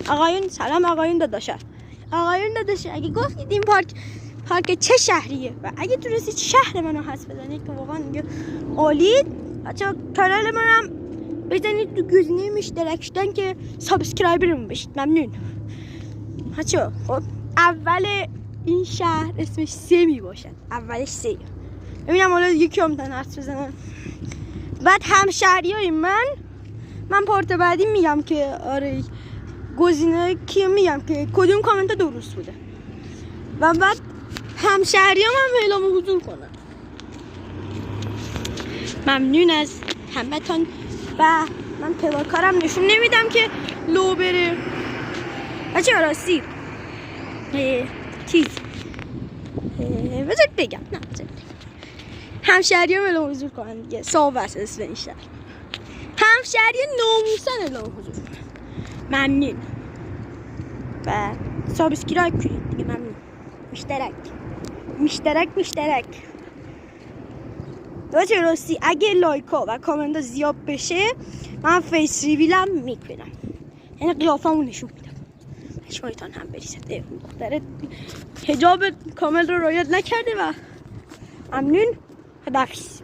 آقایون سلام آقایون داداشا. آقایون داداشا اگه گفتید این پارک چه شهریه و اگه تونستید شهر منو حدس بزنید که واقعا دیگه عالیه. بچه‌ها کانال منم بزنید تو گزینه مشترک شدن که سابسکرایبرمون بشید. ممنون. بچه‌ها خب اول این شهر اسمش سمی باشد. اولش سی. ببینم حالا یکی هم میتونن حدس بزنن. بعد همشهریای من پارت بعدی میگم که آره گزینه کی میگم که کدوم کامنت درست بوده و بعد همشهریام هم اعلام حضور کنن. ممنون از همتون و من پلاکارم نشون نمیدم که لو بره. بچه راستی چیز بذارید بگم نه همشهریام اعلام حضور کنن دیگه. صاحب اسم این شهر همشهری ناموسن اعلام حضور کنن. ممنون و سابسکرایب کنید دیگه. ممنون. مشترک دوچه راستی اگه لایک ها و کامنت ها زیاد بشه من فیس ریویلم میکنم، یعنی قیافمو نشون میدم. شایطان هم بریزد دختره حجاب کامل رو رعایت نکرده و ممنون. خداحافظ.